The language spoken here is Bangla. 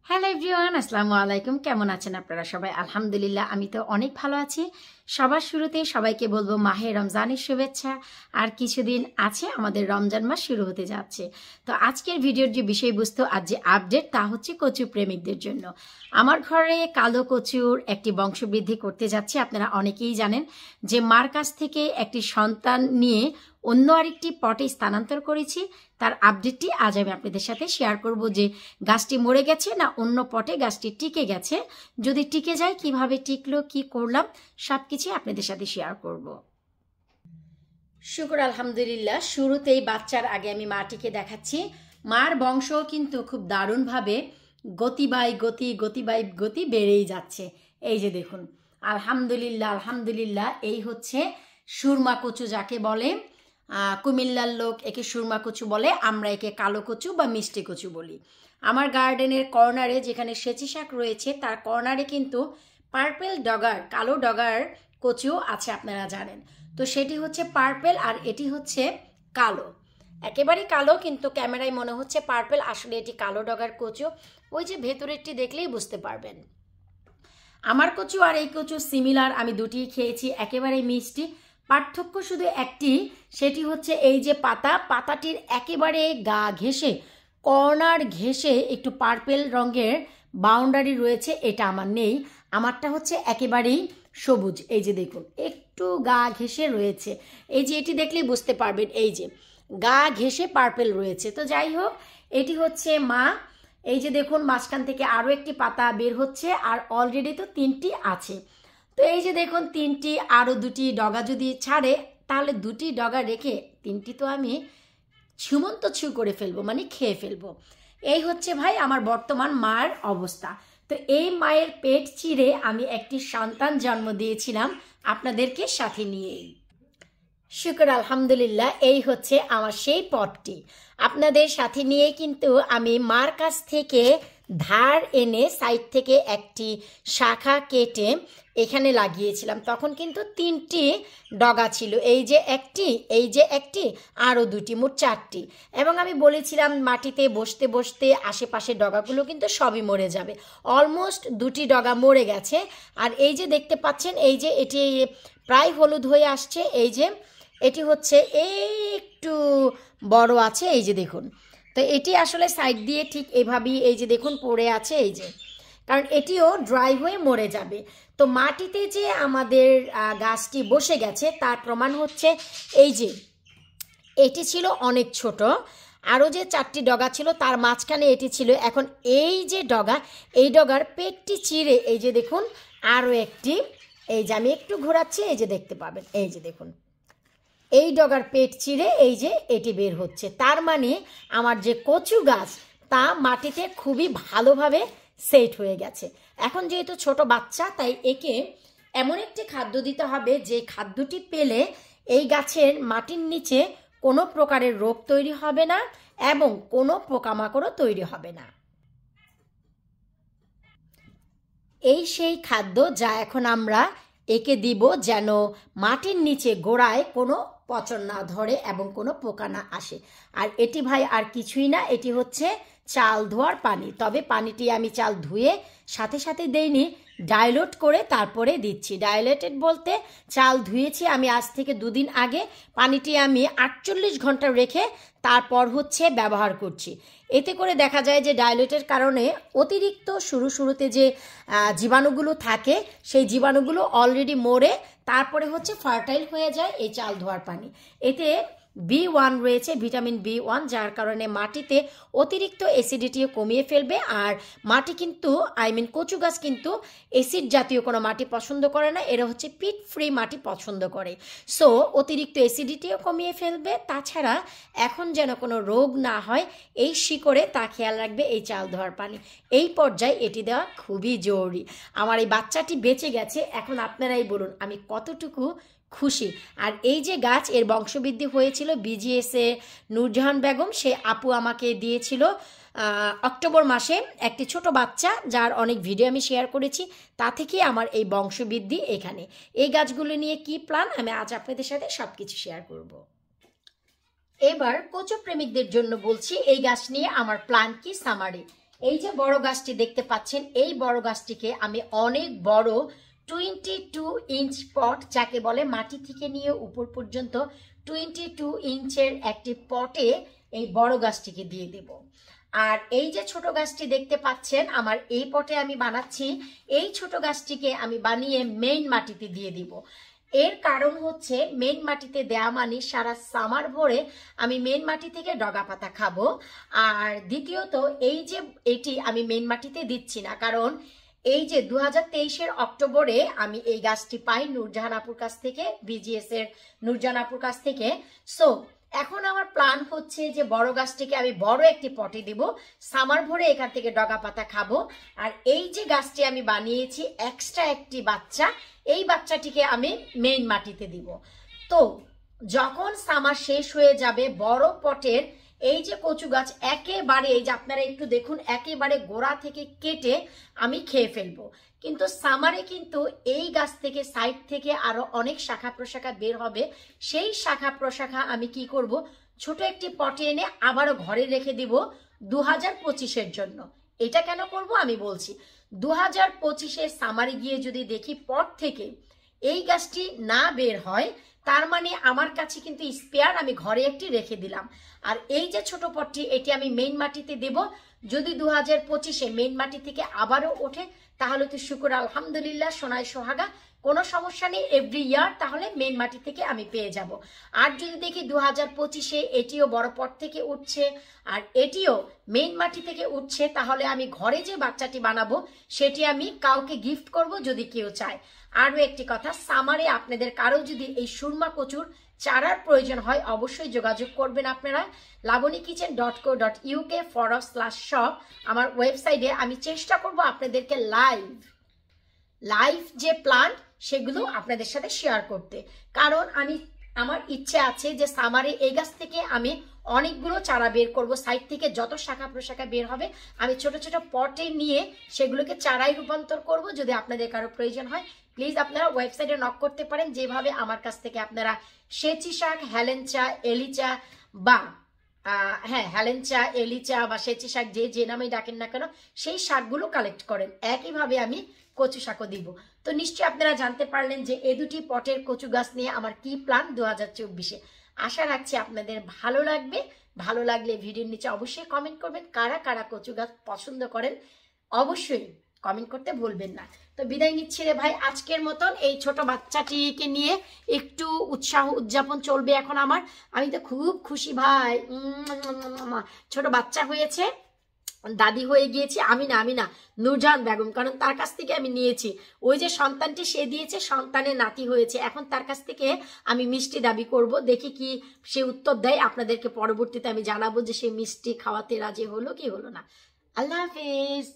হ্যালো এভরিওয়ান, আসসালামু আলাইকুম। কেমন আছেন আপনারা সবাই? আলহামদুলিল্লাহ, আমি তো অনেক ভালো আছি। সবার শুরুতে সবাইকে বলবো মাহে রমজানের শুভেচ্ছা। আর কিছুদিন আছে আমাদের রমজান মাস শুরু হতে যাচ্ছে। তো আজকের ভিডিওর যে বিষয়বস্তু আর যে আপডেট তা হচ্ছে কচু প্রেমিকদের জন্য। আমার ঘরে কালো কচুর একটি বংশবৃদ্ধি করতে যাচ্ছে। আপনারা অনেকেই জানেন যে মার কাছ থেকে একটি সন্তান নিয়ে অন্য আরেকটি পটে স্থানান্তর করেছি। তার আপডেটটি আজ আমি আপনাদের সাথে শেয়ার করব যে গাছটি মরে গেছে না অন্য পটে গাছটি টিকে গেছে। যদি টিকে যায় কিভাবে টিকলো, কি করলাম, সব কিছু আপনাদের সাথে শেয়ার করব। শুকর আলহামদুলিল্লাহ, শুরুতেই বাচ্চার আগে আমি মাটিকে দেখাচ্ছি। মার বংশ কিন্তু খুব দারুণভাবে গতি বাই গতি বেড়েই যাচ্ছে। এই যে দেখুন, আলহামদুলিল্লাহ আলহামদুলিল্লাহ। এই হচ্ছে সুরমা কচু যাকে বলে। কুমিল্লার লোক একে সুরমা কচু বলে, আমরা একে কালো কচু বা মিষ্টি কচু বলি। আমার গার্ডেনের কর্নারে যেখানে সেচি শাক রয়েছে তার কর্নারে কিন্তু পার্পেল ডগার, কালো ডগার কচু আছে, আপনারা জানেন। তো সেটি হচ্ছে পার্পেল আর এটি হচ্ছে কালো, একেবারেই কালো, কিন্তু ক্যামেরায় মনে হচ্ছে পার্পেল, আসলে এটি কালো ডগার কচু। ওই যে ভেতরেরটি দেখলেই বুঝতে পারবেন। আমার কচু আর এই কচু সিমিলার, আমি দুটিই খেয়েছি, একেবারেই মিষ্টি। পার্থক্য শুধু একটি, সেটি হচ্ছে এই যে পাতাটির একেবারে গা ঘেঁষে, কর্নার ঘেঁষে একটু পার্পেল রঙের বাউন্ডারি রয়েছে, এটা আমার নেই। আমারটা হচ্ছে একেবারেই সবুজ। এই যে দেখুন, একটু গা ঘেঁষে রয়েছে। এই যে এটি দেখলেই বুঝতে পারবেন, এই যে গা ঘেঁষে পার্পেল রয়েছে। তো যাই হোক, এটি হচ্ছে মা। এই যে দেখুন, মাঝখান থেকে আরও একটি পাতা বের হচ্ছে, আর অলরেডি তো তিনটি আছে। তো এই যে দেখুন, তিনটি, আরও দুটি ডগা যদি ছাড়ে তাহলে দুটি ডগা রেখে তিনটি তো আমি ছুমন্ত ছু করে ফেলবো, মানে খেয়ে ফেলবো। এই হচ্ছে ভাই আমার বর্তমান মার অবস্থা। তো এই মায়ের পেট চিরে আমি একটি সন্তান জন্ম দিয়েছিলাম আপনাদেরকে সাথে নিয়েই। শুকর আলহামদুলিল্লাহ, এই হচ্ছে আমার সেই পটটি। আপনাদের সাথে নিয়ে কিন্তু আমি মার কাছ থেকে ধার এনে সাইড থেকে একটি শাখা কেটে এখানে লাগিয়েছিলাম। তখন কিন্তু তিনটি ডগা ছিল, এই যে একটি, এই যে একটি, আরও দুটি, মোট চারটি। এবং আমি বলেছিলাম মাটিতে বসতে বসতে আশেপাশে ডগাগুলো কিন্তু সবই মরে যাবে। অলমোস্ট দুটি ডগা মরে গেছে। আর এই যে দেখতে পাচ্ছেন, এই যে এটি প্রায় হলুদ হয়ে আসছে। এই যে এটি হচ্ছে একটু বড় আছে, এই যে দেখুন। তো এটি আসলে সাইড দিয়ে ঠিক এভাবেই এই যে দেখুন পড়ে আছে, এই যে, কারণ এটিও ড্রাই হয়ে মরে যাবে। তো মাটিতে যে আমাদের গাছটি বসে গেছে তার প্রমাণ হচ্ছে এই যে এটি ছিল অনেক ছোট, আরও যে চারটি ডগা ছিল তার মাঝখানে এটি ছিল। এখন এই যে ডগা, এই ডগার পেটটি চিরে এই যে দেখুন আরও একটি, এই যে আমি একটু ঘোরাচ্ছি, এই যে দেখতে পাবেন, এই যে দেখুন এই ডগার পেট চিরে এই যে এটি বের হচ্ছে। তার মানে আমার যে কচু গাছ তা মাটিতে খুবই ভালোভাবে সেট হয়ে গেছে। এখন যেহেতু ছোট বাচ্চা, তাই একে এমন একটি খাদ্য দিতে হবে যে খাদ্যটি পেলে এই গাছের মাটির নিচে কোনো প্রকারের রোগ তৈরি হবে না এবং কোনো পোকামাকড়ও তৈরি হবে না। এই সেই খাদ্য যা এখন আমরা একে দিব, যেন মাটির নিচে গোড়ায় কোনো পচন না ধরে এবং কোনো পোকা না আসে। আর এটি ভাই আর কিছুই না, এটি হচ্ছে চাল ধোয়ার পানি। তবে পানিটি আমি চাল ধুয়ে সাথে সাথে দেইনি, ডাইলুট করে তারপরে দিচ্ছি। ডাইলেটেড বলতে চাল ধুয়েছি আমি আজ থেকে 2 দিন আগে, পানিটি আমি 48 ঘন্টা রেখে তারপর হচ্ছে ব্যবহার করছি। এতে করে দেখা যায় যে ডাইলেটের কারণে অতিরিক্ত শুরুতে যে জীবাণুগুলো থাকে সেই জীবাণুগুলো অলরেডি মরে তারপরে হচ্ছে ফার্টাইল হয়ে যায় এই চাল ধোয়ার পানি। এতে B1 রয়েছে, ভিটামিন B1, যার কারণে মাটিতে অতিরিক্ত অ্যাসিডিটিও কমিয়ে ফেলবে। আর মাটি কিন্তু কচু গাছ কিন্তু অ্যাসিড জাতীয় কোনো মাটি পছন্দ করে না, এরা হচ্ছে পিট ফ্রি মাটি পছন্দ করে। সো অতিরিক্ত অ্যাসিডিটিও কমিয়ে ফেলবে। তাছাড়া এখন যেন কোনো রোগ না হয় এই শিকড়ে তা খেয়াল রাখবে এই চাল ধোয়ার পানি। এই পর্যায়ে এটি দেওয়া খুবই জরুরি। আমার এই বাচ্চাটি বেঁচে গেছে, এখন আপনারাই বলুন আমি কতটুকু খুশি। আর এই যে গাছ, এর বংশবৃদ্ধি হয়েছিল বিজিএসে নূরজাহান বেগম, সে আপু আমাকে দিয়েছিল অক্টোবর মাসে একটি ছোট বাচ্চা, যার অনেক ভিডিও আমি শেয়ার করেছি। তা থেকে আমার এই বংশবৃদ্ধি এখানে। এই গাছগুলো নিয়ে কি প্ল্যান আমি আজ আপনাদের সাথে সব কিছু শেয়ার করব। এবার কচু প্রেমিকদের জন্য বলছি এই গাছ নিয়ে আমার প্ল্যান কি, সামারি। এই যে বড় গাছটি দেখতে পাচ্ছেন, এই বড় গাছটিকে আমি অনেক বড় 22 ইঞ্চ পট, যাকে বলে মাটি থেকে নিয়ে উপর পর্যন্ত 22 ইঞ্চের একটি পটে এই বড় গাছটিকে দিয়ে দেব। আর এই যে ছোট গাছটি দেখতে পাচ্ছেন আমার এই পটে আমি বানাচ্ছি, এই ছোট গাছটিকে আমি বানিয়ে মেইন মাটিতে দিয়ে দিব। এর কারণ হচ্ছে মেইন মাটিতে দেয়া মানে সারা সামার ভরে আমি মেইন মাটি থেকে ডগা পাতা খাবো। আর দ্বিতীয়ত এই যে এটি আমি মেইন মাটিতে দিচ্ছি না, কারণ এই যে 2023-এর অক্টোবরে আমি এই গাছটি পাই নূরজাহান আপুর কাছ থেকে, বিজিএস এর নূরজাহান আপুর কাছ থেকে। সো এখন আমার প্ল্যান হচ্ছে যে বড় গাছটিকে আমি বড় একটি পটে দিব, সামার ভরে এখান থেকে ডগা পাতা খাবো। আর এই যে গাছটি আমি বানিয়েছি এক্সট্রা একটি বাচ্চা, এই বাচ্চাটিকে আমি মেইন মাটিতে দিব। তো যখন সামার শেষ হয়ে যাবে বড় পটের এই যে কচু গাছ একেবারে, এই যে আপনারা একটু দেখুন, একেবারে গোড়া থেকে কেটে আমি খেয়ে ফেলবো। কিন্তু সামারে কিন্তু এই গাছ থেকে সাইড থেকে আরো অনেক শাখা প্রশাখা বের হবে। সেই শাখা প্রশাখা আমি কি করব, ছোট একটি পটে এনে আবারও ঘরে রেখে দিব 2025-এর জন্য। এটা কেন করব আমি বলছি। 2025-এর সামারে গিয়ে যদি দেখি পট থেকে এই গাছটি না বের হয়, তার মানে আমার কাছে কিন্তু স্পেয়ার আমি ঘরে একটি রেখে দিলাম। আর এই যে ছোট পটটি, এটি আমি মেইন মাটিতে দেব। যদি 2025-এ মেইন মাটি থেকে আবারও ওঠে তাহলে তো শুকর আলহামদুলিল্লাহ, সোনায় সোহাগা, কোনো সমস্যা নেই। এভরি ইয়ার তাহলে মেইন মাটি থেকে আমি পেয়ে যাব। আর যদি দেখি 2025-এ এটিও বড় পট থেকে উঠছে আর এটিও মেইন মাটি থেকে উঠছে, তাহলে আমি ঘরে যে বাচ্চাটি বানাবো সেটি আমি কাউকে গিফট করব যদি কেউ চায়। আরও একটি কথা, সামারে আপনাদের কারো যদি এই সুরমা কচুর চারার প্রয়োজন হয় অবশ্যই যোগাযোগ করবেন আপনারা labonykitchen.co.uk/shop আমার ওয়েবসাইটে। আমি চেষ্টা করব আপনাদেরকে লাইভ যে প্লান্ট সেগুলো আপনাদের সাথে শেয়ার করতে, কারণ আমার ইচ্ছে আছে যে সামারে এই গাছ থেকে আমি অনেকগুলো চারা বের করব। সাইড থেকে যত শাখা প্রশাখা বের হবে আমি ছোট ছোট পটে নিয়ে সেগুলোকে চারায় রূপান্তর করব। যদি আপনাদের কারো প্রয়োজন হয় প্লিজ আপনারা ওয়েবসাইটে নক করতে পারেন। যেভাবে আমার কাছ থেকে আপনারা সেচি শাক, হেলেঞ্চা, এলিচা বা হেলেঞ্চা, এলিচা বা সেচি শাক যে নামে ডাকেন না কেন সেই শাকগুলো কালেক্ট করেন, একইভাবে আমি কচু শাকও দিব। তো নিশ্চয়ই আপনারা জানতে পারলেন যে এই দুটি পটের কচু গাছ নিয়ে আমার কি প্ল্যান 2024-এ। আশা রাখছি আপনাদের ভালো লাগবে। ভালো লাগলে ভিডিওর নিচে অবশ্যই কমেন্ট করবেন। কারা কারা কচু গাছ পছন্দ করেন অবশ্যই কমেন্ট করতে ভুলবেন না। তো বিদায় নিচ্ছি রে ভাই আজকের মতন। এই ছোট বাচ্চাটিকে নিয়ে একটু উৎসাহ উদযাপন চলবে এখন আমার। আমি তো খুব খুশি ভাই, ছোট বাচ্চা হয়েছে, দাদি হয়ে গিয়েছি। আমি না নূরজাহান বেগম, কারণ তার কাছ থেকে আমি নিয়েছি। ওই যে সন্তানটি সে দিয়েছে, সন্তানের নাতি হয়েছে। এখন তার কাছ থেকে আমি মিষ্টি দাবি করব, দেখি কি সে উত্তর দেয়। আপনাদেরকে পরবর্তীতে আমি জানাবো যে সে মিষ্টি খাওয়াতে রাজি হলো কি হলো না। আল্লাহ হাফেজ।